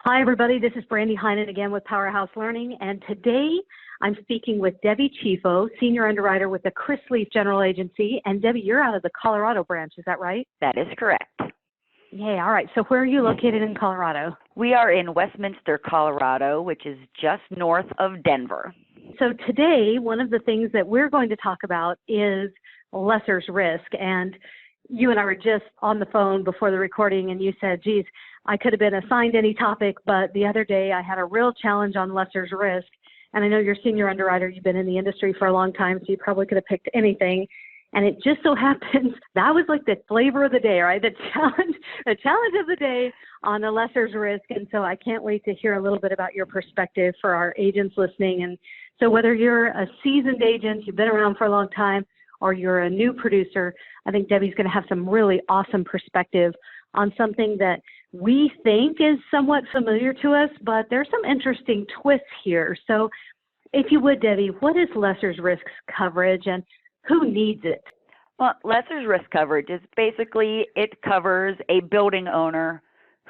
Hi, everybody. This is Brandie again with Powerhouse Learning, and today I'm speaking with Debbie Chieffo, Senior Underwriter with the Chris-Leef General Agency. And Debbie, you're out of the Colorado branch, is that right? That is correct. Yay, all right. So where are you located in Colorado? We are in Westminster, Colorado, which is just north of Denver. So today, one of the things that we're going to talk about is lesser's risk. And you and I were just on the phone before the recording, and you said, geez, I could have been assigned any topic, but the other day I had a real challenge on lesser's risk. And I know you're Senior Underwriter, you've been in the industry for a long time, so you probably could have picked anything. And it just so happens that was like the flavor of the day, right? The challenge of the day on the lesser's risk. And so I can't wait to hear a little bit about your perspective for our agents listening. And so whether you're a seasoned agent, you've been around for a long time, or you're a new producer, I think Debbie's going to have some really awesome perspective on something that we think is somewhat familiar to us, but there's some interesting twists here. So if you would, Debbie, what is lesser's risk coverage and who needs it? Well, lesser's risk coverage is basically it covers a building owner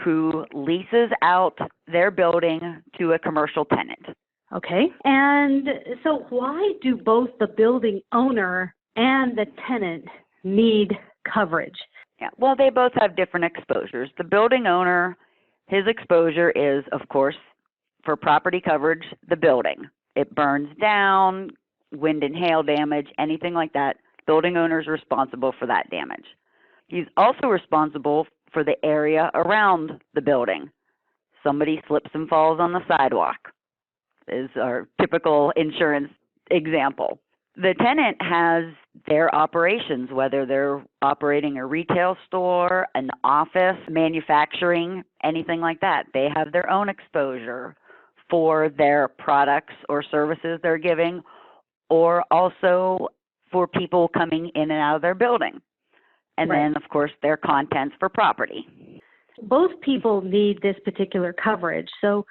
who leases out their building to a commercial tenant. Okay. And so why do both the building owner and the tenant need coverage? Yeah, well, they both have different exposures. The building owner, his exposure is, of course, for property coverage, the building. It burns down, wind and hail damage, anything like that. Building owner is responsible for that damage. He's also responsible for the area around the building. Somebody slips and falls on the sidewalk is our typical insurance example. The tenant has their operations, whether they're operating a retail store, an office, manufacturing, anything like that. They have their own exposure for their products or services they're giving, or also for people coming in and out of their building. And Right. then, of course, their contents for property. Both people need this particular coverage. So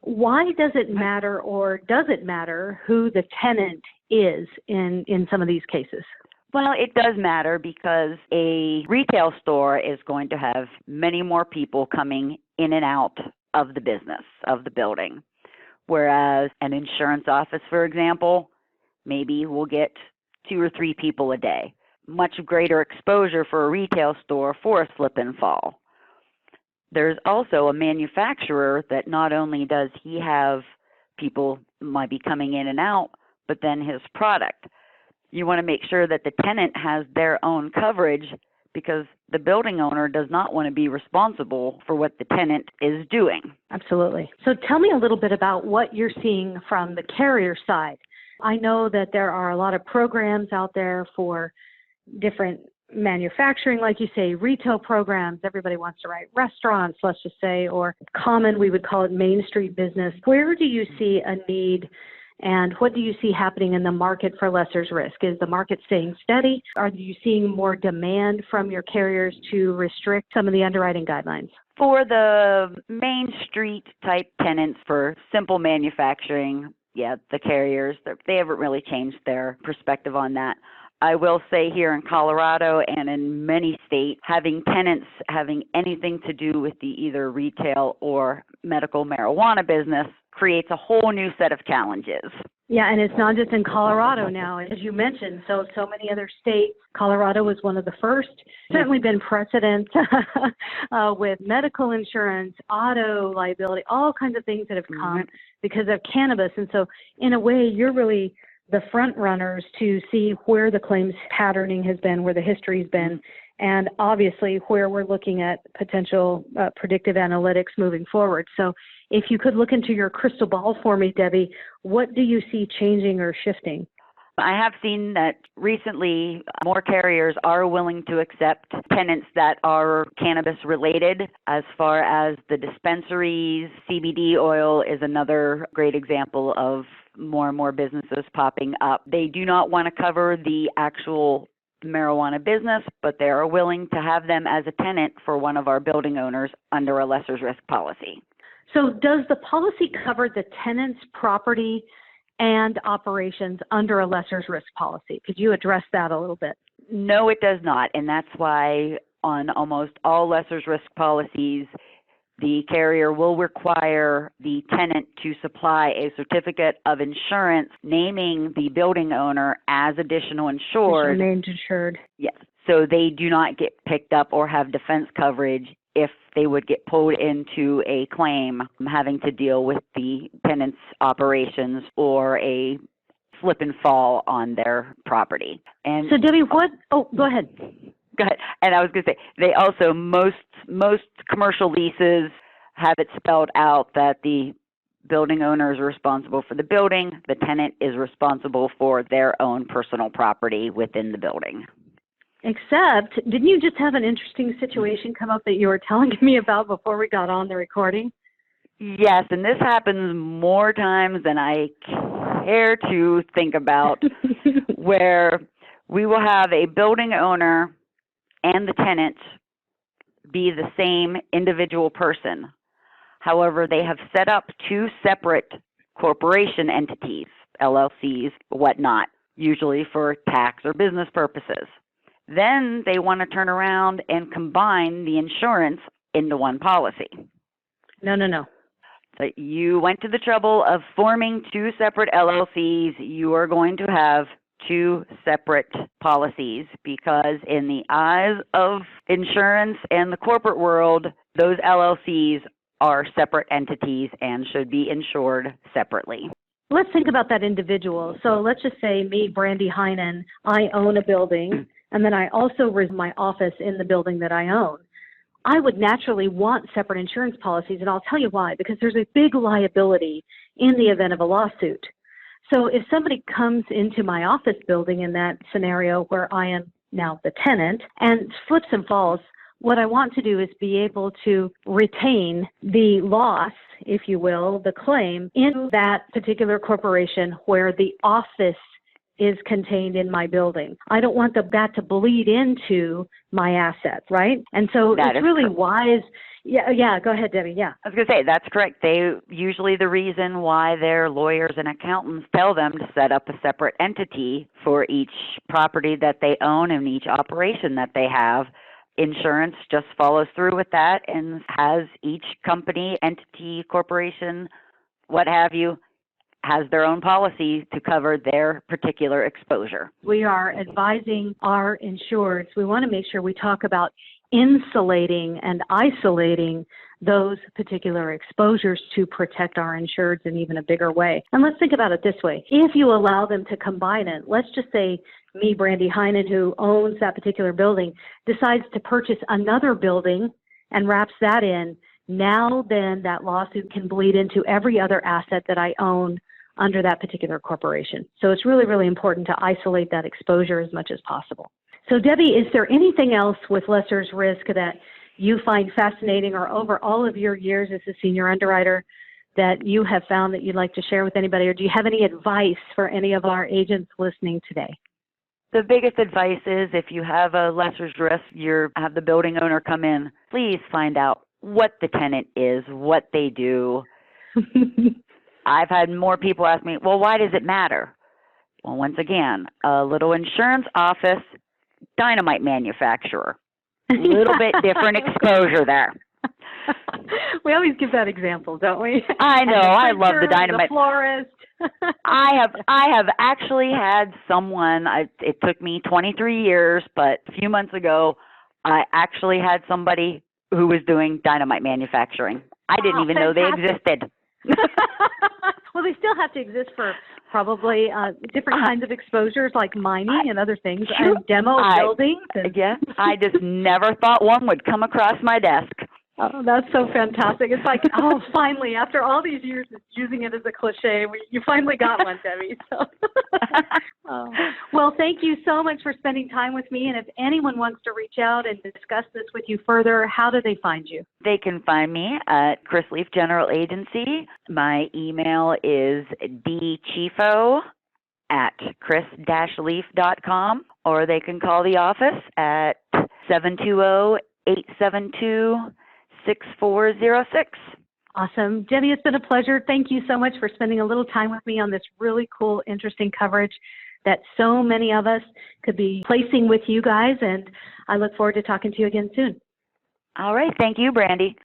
why does it matter, or does it matter who the tenant is in some of these cases? Well, it does matter because a retail store is going to have many more people coming in and out of the business, of the building. Whereas an insurance office, for example, maybe will get 2 or 3 people a day. Much greater exposure for a retail store for a slip and fall. There's also a manufacturer that not only does he have people might be coming in and out, but then his product. You want to make sure that the tenant has their own coverage because the building owner does not want to be responsible for what the tenant is doing. Absolutely. So tell me a little bit about what you're seeing from the carrier side. I know that there are a lot of programs out there for different manufacturing, like you say, retail programs. Everybody wants to write restaurants, let's just say, or common, we would call it Main Street business. Where do you see a need and what do you see happening in the market for lesser's risk? Is the market staying steady? Are you seeing more demand from your carriers to restrict some of the underwriting guidelines? For the Main Street type tenants for simple manufacturing, yeah, the carriers, they haven't really changed their perspective on that. I will say here in Colorado and in many states, having tenants having anything to do with the either retail or medical marijuana business creates a whole new set of challenges. Yeah, and it's not just in Colorado now, as you mentioned, so many other states. Colorado was one of the first. Certainly been precedent with medical insurance, auto liability, all kinds of things that have come because of cannabis. And so in a way, you're really the front runners to see where the claims patterning has been, where the history's been, and obviously where we're looking at potential predictive analytics moving forward. So if you could look into your crystal ball for me, Debbie, what do you see changing or shifting? I have seen that recently more carriers are willing to accept tenants that are cannabis related. As far as the dispensaries, CBD oil is another great example of more and more businesses popping up. They do not want to cover the actual marijuana business, but they are willing to have them as a tenant for one of our building owners under a lesser's risk policy. So does the policy cover the tenant's property and operations under a lesser's risk policy? Could you address that a little bit? No, it does not. And that's why on almost all lesser's risk policies, the carrier will require the tenant to supply a certificate of insurance naming the building owner as additional insured. Named insured. Yes. So they do not get picked up or have defense coverage if they would get pulled into a claim having to deal with the tenant's operations or a slip and fall on their property. And so Debbie, go ahead. Go ahead. And I was going to say, they also, most commercial leases have it spelled out that the building owner is responsible for the building, the tenant is responsible for their own personal property within the building. Except, didn't you just have an interesting situation come up that you were telling me about before we got on the recording? Yes, and this happens more times than I care to think about, where we will have a building owner and the tenant be the same individual person. However, they have set up two separate corporation entities, LLCs, whatnot, usually for tax or business purposes. Then they want to turn around and combine the insurance into one policy. No. So you went to the trouble of forming two separate LLCs. You are going to have two separate policies because in the eyes of insurance and the corporate world, those LLCs are separate entities and should be insured separately. Let's think about that individual. So let's just say me, Brandie Heinen, I own a building, and then I also reside my office in the building that I own. I would naturally want separate insurance policies, and I'll tell you why, because there's a big liability in the event of a lawsuit. So if somebody comes into my office building in that scenario where I am now the tenant and slips and falls, what I want to do is be able to retain the loss, if you will, the claim in that particular corporation where the office is contained in my building. I don't want that to bleed into my assets, right? And so it's really wise. Yeah, go ahead, Debbie. Yeah. I was going to say, that's correct. They usually, the reason why their lawyers and accountants tell them to set up a separate entity for each property that they own and each operation that they have. Insurance just follows through with that and has each company, entity, corporation, what have you, has their own policy to cover their particular exposure. We are advising our insureds. We want to make sure we talk about insulating and isolating those particular exposures to protect our insureds in even a bigger way. And let's think about it this way. If you allow them to combine it, let's just say me, Brandie Heinen, who owns that particular building, decides to purchase another building and wraps that in. Now then that lawsuit can bleed into every other asset that I own under that particular corporation. So it's really, really important to isolate that exposure as much as possible. So Debbie, is there anything else with lesser's risk that you find fascinating, or over all of your years as a senior underwriter that you have found that you'd like to share with anybody, or do you have any advice for any of our agents listening today? The biggest advice is if you have a lesser's risk, you have the building owner come in, please find out what the tenant is, what they do. I've had more people ask me, well, why does it matter? Well, once again, a little insurance office, dynamite manufacturer, a little bit different exposure there. We always give that example, don't we? I know. I love the dynamite. The florist. I have actually had someone, it took me 23 years, but a few months ago, I actually had somebody who was doing dynamite manufacturing. I didn't even know they existed. Well, they still have to exist for probably different kinds of exposures like mining and other things, and demo buildings. Yeah, I just never thought one would come across my desk. Oh, that's so fantastic. It's like, oh, finally, after all these years of using it as a cliche, you finally got one, Debbie. So. Oh. Well, thank you so much for spending time with me. And if anyone wants to reach out and discuss this with you further, how do they find you? They can find me at Chris-Leef General Agency. My email is dchieffo@chris-leef.com, or they can call the office at 720-872-6406. Awesome. Debbie, it's been a pleasure. Thank you so much for spending a little time with me on this really cool, interesting coverage that so many of us could be placing with you guys. And I look forward to talking to you again soon. All right. Thank you, Brandie.